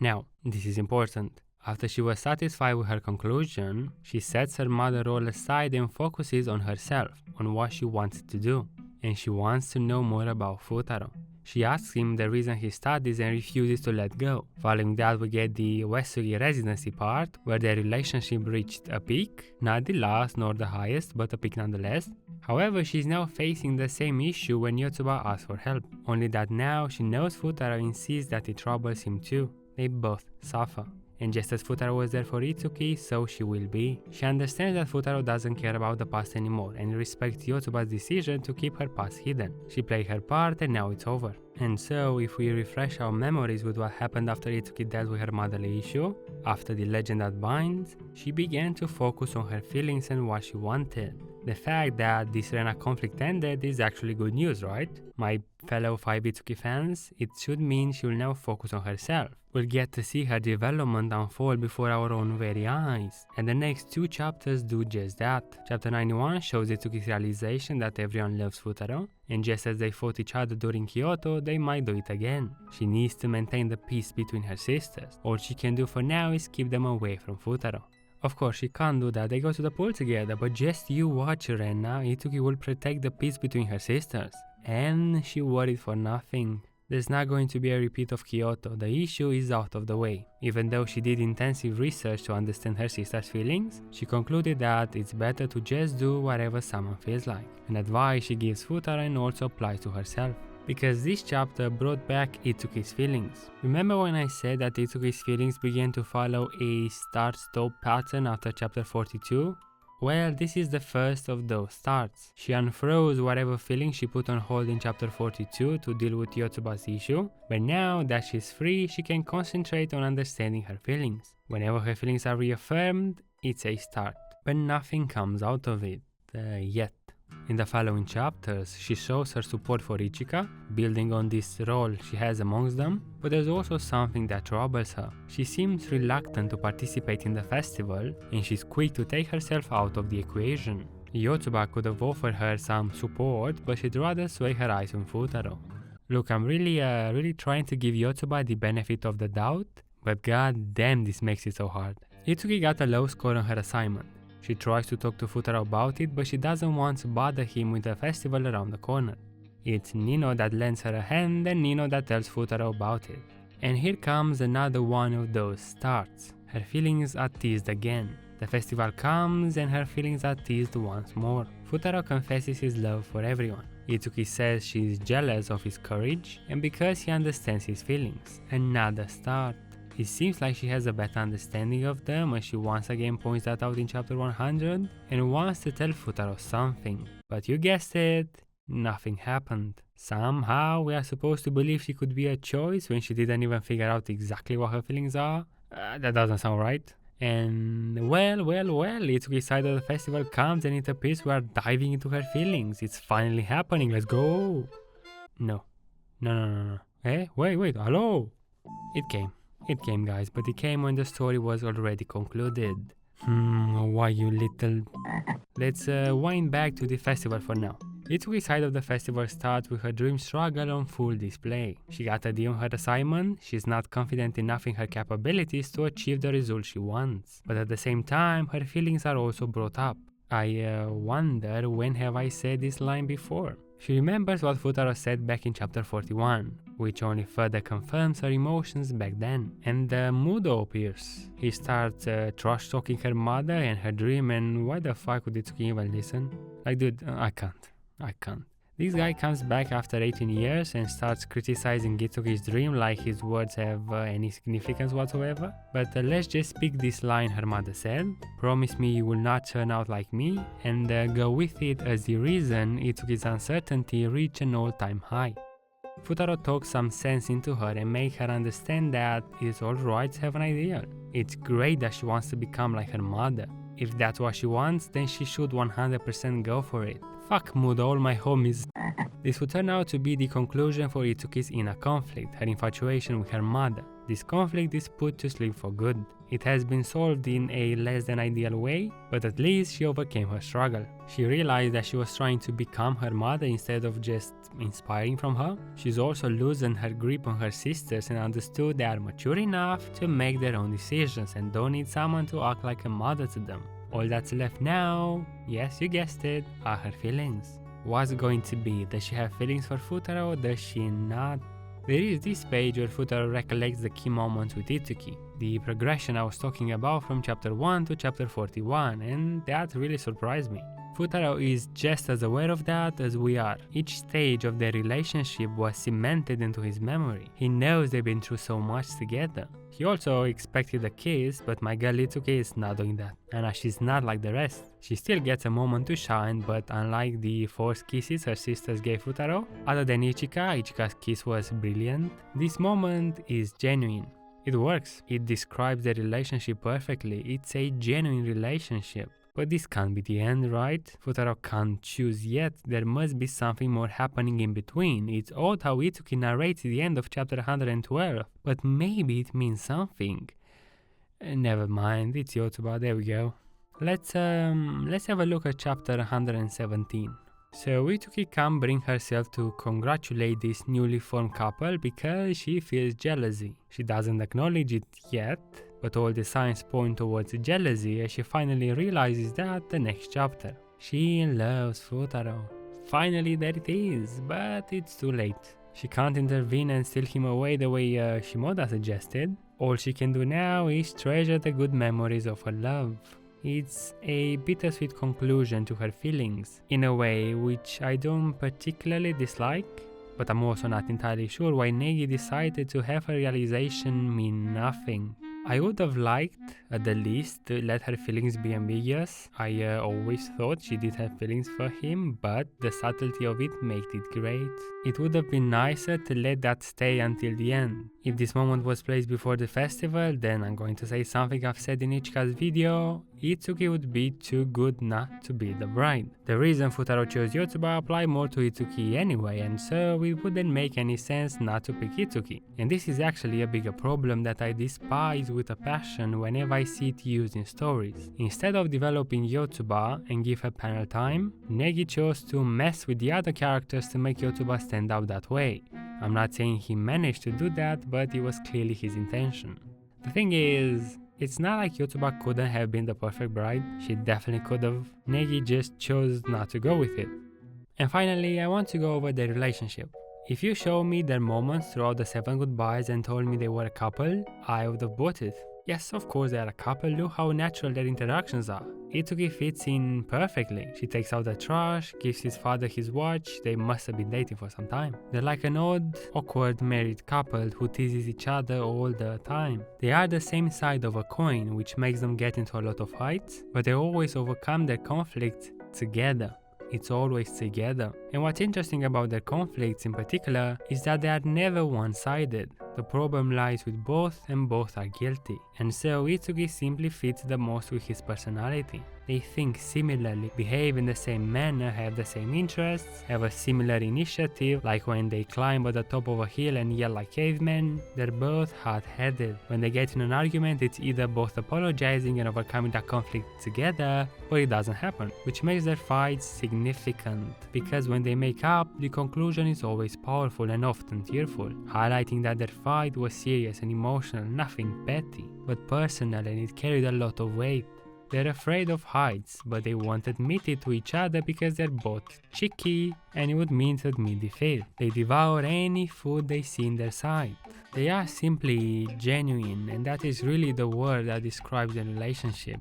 Now, this is important. After she was satisfied with her conclusion, she sets her mother role aside and focuses on herself, on what she wants to do, and she wants to know more about Futaro. She asks him the reason he studies and refuses to let go. Following that, we get the Uesugi residency part, where their relationship reached a peak, not the last nor the highest, but a peak nonetheless. However, she's now facing the same issue when Yotsuba asks for help, only that now she knows Futaro insists that it troubles him too. They both suffer. and just as Futaro was there for Itsuki, so she will be. She understands that Futaro doesn't care about the past anymore and respects Yotsuba's decision to keep her past hidden. She played her part and now it's over. And so, if we refresh our memories with what happened after Itsuki dealt with her motherly issue, after the legend that binds, she began to focus on her feelings and what she wanted. The fact that this Rena conflict ended is actually good news, right? My fellow 5 Itsuki fans, it should mean she will now focus on herself. We'll get to see her development unfold before our own very eyes. And the next 2 chapters do just that. Chapter 91 shows Itsuki's realization that everyone loves Futaro, and just as they fought each other during Kyoto, they might do it again. She needs to maintain the peace between her sisters. All she can do for now is keep them away from Futaro. Of course, she can't do that, they go to the pool together, but just you watch Rena, Itsuki will protect the peace between her sisters. And she worried for nothing. There's not going to be a repeat of Kyoto, the issue is out of the way. Even though she did intensive research to understand her sister's feelings, she concluded that it's better to just do whatever someone feels like. An advice she gives Futaro and also applies to herself. Because this chapter brought back Itsuki's feelings. Remember when I said that Itsuki's feelings began to follow a start-stop pattern after chapter 42? Well, this is the first of those starts. She unfroze whatever feelings she put on hold in chapter 42 to deal with Yotsuba's issue, but now that she's free, she can concentrate on understanding her feelings. Whenever her feelings are reaffirmed, it's a start, but nothing comes out of it, yet. In the following chapters, she shows her support for Ichika, building on this role she has amongst them, but there's also something that troubles her. She seems reluctant to participate in the festival, and she's quick to take herself out of the equation. Yotsuba could have offered her some support, but she'd rather sway her eyes on Futaro. Look, I'm really trying to give Yotsuba the benefit of the doubt, but god damn this makes it so hard. Itsuki got a low score on her assignment. She tries to talk to Futaro about it, but she doesn't want to bother him with the festival around the corner. It's Nino that lends her a hand and Nino that tells Futaro about it. And here comes another one of those starts. Her feelings are teased again. The festival comes and her feelings are teased once more. Futaro confesses his love for everyone. Itsuki says she is jealous of his courage and because he understands his feelings. Another start. It seems like she has a better understanding of them and she once again points that out in chapter 100 and wants to tell Futaro something. But you guessed it, nothing happened. Somehow we are supposed to believe she could be a choice when she didn't even figure out exactly what her feelings are. That doesn't sound right. And well, Itsuki's side of the festival comes and it appears we are diving into her feelings. It's finally happening, let's go! No. Hey, wait, hello! It came guys, but it came when the story was already concluded. Why you little... Let's wind back to the festival for now. Itsuki's side of the festival starts with her dream struggle on full display. She got a D on her assignment, she's not confident enough in her capabilities to achieve the result she wants. But at the same time, her feelings are also brought up. I wonder when have I said this line before? She remembers what Futaro said back in chapter 41, which only further confirms her emotions back then. And Mudo appears. He starts trash-talking her mother and her dream, and why the fuck would Itsuki even listen? Like dude, I can't. This guy comes back after 18 years and starts criticizing Itsuki's dream like his words have any significance whatsoever. But let's just pick this line her mother said, promise me you will not turn out like me, and go with it as the reason Itsuki's uncertainty reached an all-time high. Futaro talks some sense into her and makes her understand that it's alright to have an ideal. It's great that she wants to become like her mother. If that's what she wants, then she should 100% go for it. Fuck mood, all my homies. This would turn out to be the conclusion for Itsuki's inner conflict, her infatuation with her mother. This conflict is put to sleep for good. It has been solved in a less than ideal way, but at least she overcame her struggle. She realized that she was trying to become her mother instead of just inspiring from her. She's also loosened her grip on her sisters and understood they are mature enough to make their own decisions and don't need someone to act like a mother to them. All that's left now, yes you guessed it, are her feelings. What's going to be? Does she have feelings for Futaro or does she not? There is this page where Futaro recollects the key moments with Itsuki, the progression I was talking about from chapter 1 to chapter 41, and that really surprised me. Futaro is just as aware of that as we are. Each stage of their relationship was cemented into his memory. He knows they've been through so much together. He also expected a kiss, but my girl Itsuki is not doing that. And she's not like the rest. She still gets a moment to shine, but unlike the forced kisses her sisters gave Futaro, other than Ichika's kiss was brilliant. This moment is genuine. It works. It describes the relationship perfectly. It's a genuine relationship. But this can't be the end, right? Futaro can't choose yet. There must be something more happening in between. It's odd how Itsuki narrates the end of chapter 112, but maybe it means something. Never mind, it's Yotsuba, there we go. Let's have a look at chapter 117. So Itsuki can't bring herself to congratulate this newly formed couple because she feels jealousy. She doesn't acknowledge it yet, but all the signs point towards jealousy as she finally realizes that the next chapter. She loves Futaro. Finally there it is, but it's too late. She can't intervene and steal him away the way Shimoda suggested. All she can do now is treasure the good memories of her love. It's a bittersweet conclusion to her feelings, in a way which I don't particularly dislike, but I'm also not entirely sure why Negi decided to have her realization mean nothing. I would have liked, at the least, to let her feelings be ambiguous. I always thought she did have feelings for him, but the subtlety of it made it great. It would have been nicer to let that stay until the end. If this moment was placed before the festival, then I'm going to say something I've said in Ichika's video. Itsuki would be too good not to be the bride. The reason Futaro chose Yotsuba applied more to Itsuki anyway, and so it wouldn't make any sense not to pick Itsuki. And this is actually a bigger problem that I despise with a passion whenever I see it used in stories. Instead of developing Yotsuba and give her panel time, Negi chose to mess with the other characters to make Yotsuba stand out that way. I'm not saying he managed to do that, but it was clearly his intention. The thing is, it's not like Yotsuba couldn't have been the perfect bride. She definitely could have. Negi just chose not to go with it. And finally, I want to go over their relationship. If you showed me their moments throughout the 7 goodbyes and told me they were a couple, I would have bought it. Yes, of course they are a couple, look how natural their interactions are. Itsuki fits in perfectly. She takes out the trash, gives his father his watch, they must have been dating for some time. They're like an odd, awkward married couple who teases each other all the time. They are the same side of a coin, which makes them get into a lot of fights, but they always overcome their conflicts together. It's always together. And what's interesting about their conflicts in particular is that they are never one-sided. The problem lies with both and both are guilty. And so Itsuki simply fits the most with his personality. They think similarly, behave in the same manner, have the same interests, have a similar initiative, like when they climb at the top of a hill and yell like cavemen. They're both hot-headed. When they get in an argument, it's either both apologizing and overcoming that conflict together, or it doesn't happen, which makes their fights significant. Because when they make up, the conclusion is always powerful and often tearful, highlighting that their fight was serious and emotional, nothing petty, but personal, and it carried a lot of weight. They're afraid of heights, but they won't admit it to each other because they're both cheeky, and it would mean to admit defeat. They devour any food they see in their sight. They are simply genuine, and that is really the word that describes their relationship.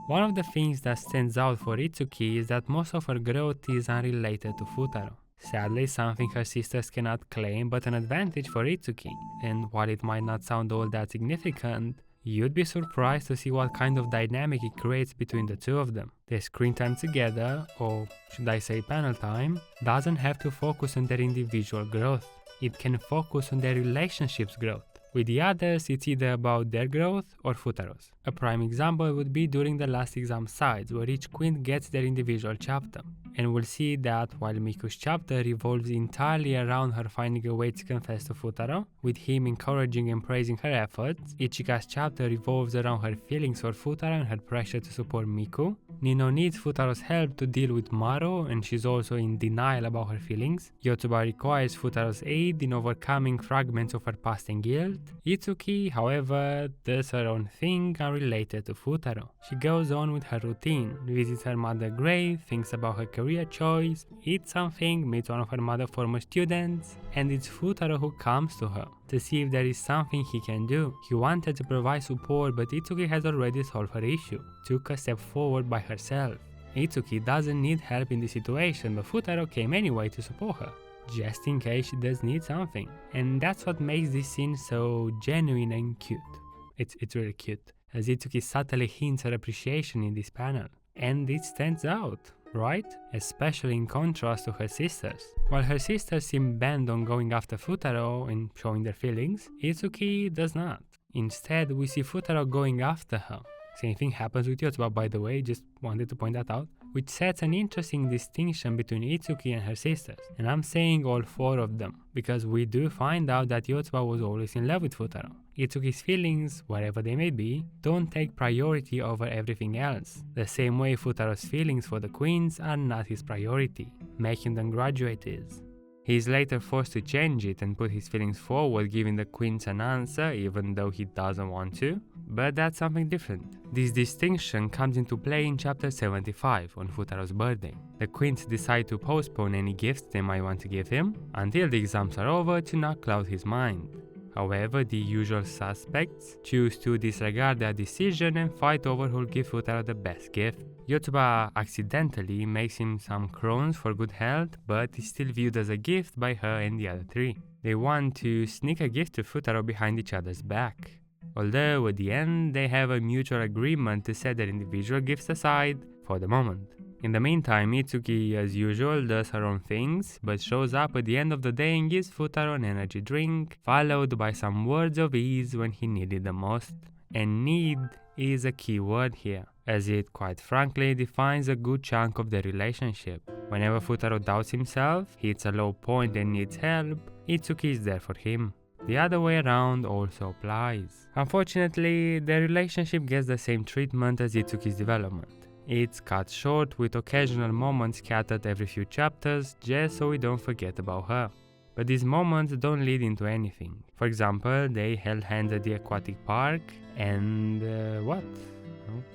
One of the things that stands out for Itsuki is that most of her growth is unrelated to Futaro. Sadly, something her sisters cannot claim, but an advantage for Itsuki. And while it might not sound all that significant, you'd be surprised to see what kind of dynamic it creates between the two of them. Their screen time together, or should I say panel time, doesn't have to focus on their individual growth. It can focus on their relationship's growth. With the others, it's either about their growth or Futaro's. A prime example would be during the last exam sides, where each quint gets their individual chapter. And we'll see that while Miku's chapter revolves entirely around her finding a way to confess to Futaro, with him encouraging and praising her efforts, Ichika's chapter revolves around her feelings for Futaro and her pressure to support Miku. Nino needs Futaro's help to deal with Maru, and she's also in denial about her feelings. Yotsuba requires Futaro's aid in overcoming fragments of her past and guilt. Itsuki, however, does her own thing unrelated to Futaro. She goes on with her routine, visits her mother's grave, thinks about her career choice, eats something, meets one of her mother's former students, and it's Futaro who comes to her. to see if there is something he can do. He wanted to provide support, but Itsuki has already solved her issue, took a step forward by herself. Itsuki doesn't need help in this situation, but Futaro came anyway to support her, just in case she does need something. And that's what makes this scene so genuine and cute. It's really cute, as Itsuki subtly hints her appreciation in this panel. And it stands out, right? Especially in contrast to her sisters. While her sisters seem bent on going after Futaro and showing their feelings, Itsuki does not. Instead, we see Futaro going after her. Same thing happens with Yotsuba, by the way, just wanted to point that out, which sets an interesting distinction between Itsuki and her sisters. And I'm saying all four of them, because we do find out that Yotsuba was always in love with Futaro. Itsuki's feelings, whatever they may be, don't take priority over everything else, the same way Futaro's feelings for the queens are not his priority, making them graduate is. He is later forced to change it and put his feelings forward, giving the queens an answer even though he doesn't want to, but that's something different. This distinction comes into play in chapter 75 on Futaro's birthday. The queens decide to postpone any gifts they might want to give him until the exams are over to not cloud his mind. However, the usual suspects choose to disregard their decision and fight over who'll give Futaro the best gift. Yotsuba accidentally makes him some crowns for good health, but is still viewed as a gift by her and the other three. They want to sneak a gift to Futaro behind each other's back. Although at the end they have a mutual agreement to set their individual gifts aside for the moment. In the meantime, Itsuki, as usual, does her own things, but shows up at the end of the day and gives Futaro an energy drink, followed by some words of ease when he needed the most. And need is a key word here, as it quite frankly defines a good chunk of their relationship. Whenever Futaro doubts himself, hits a low point and needs help, Itsuki is there for him. The other way around also applies. Unfortunately, their relationship gets the same treatment as Itsuki's development. It's cut short with occasional moments scattered every few chapters just so we don't forget about her. But these moments don't lead into anything. For example, they held hands at the aquatic park and what?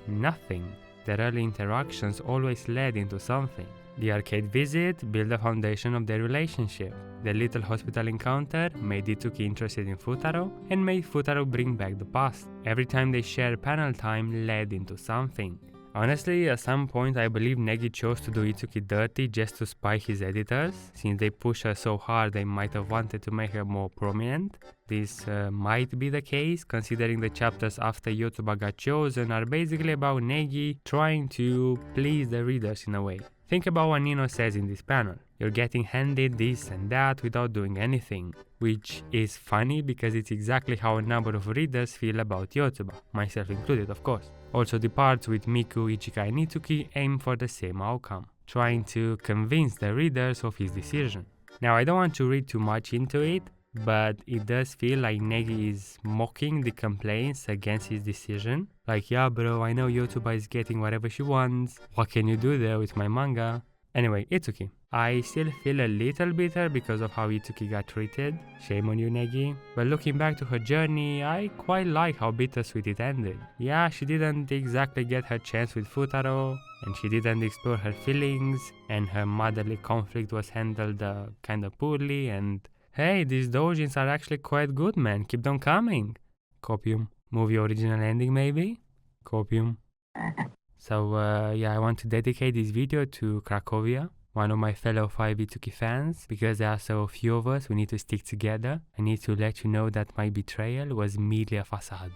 Nothing. Their early interactions always led into something. The arcade visit built the foundation of their relationship. The little hospital encounter made Itsuki interested in Futaro and made Futaro bring back the past. Every time they shared panel time led into something. Honestly, at some point I believe Negi chose to do Itsuki dirty just to spite his editors, since they pushed her so hard they might have wanted to make her more prominent. This might be the case, considering the chapters after Yotsuba got chosen are basically about Negi trying to please the readers in a way. Think about what Nino says in this panel. You're getting handed this and that without doing anything, which is funny because it's exactly how a number of readers feel about Yotsuba, myself included of course. Also the parts with Miku, Ichika and Itsuki aim for the same outcome, trying to convince the readers of his decision. Now I don't want to read too much into it, but it does feel like Negi is mocking the complaints against his decision. Like, yeah bro, I know Yotsuba is getting whatever she wants, what can you do there with my manga? Anyway, Itsuki. I still feel a little bitter because of how Itsuki got treated, shame on you Negi, but looking back to her journey, I quite like how bittersweet it ended. Yeah, she didn't exactly get her chance with Futaro, and she didn't explore her feelings, and her motherly conflict was handled kinda poorly, and hey, these doujins are actually quite good man, keep them coming. Copium. Movie original ending maybe? Copium. So yeah, I want to dedicate this video to Cracovia, one of my fellow 5 Itsuki fans, because there are so few of us, we need to stick together. I need to let you know that my betrayal was merely a facade.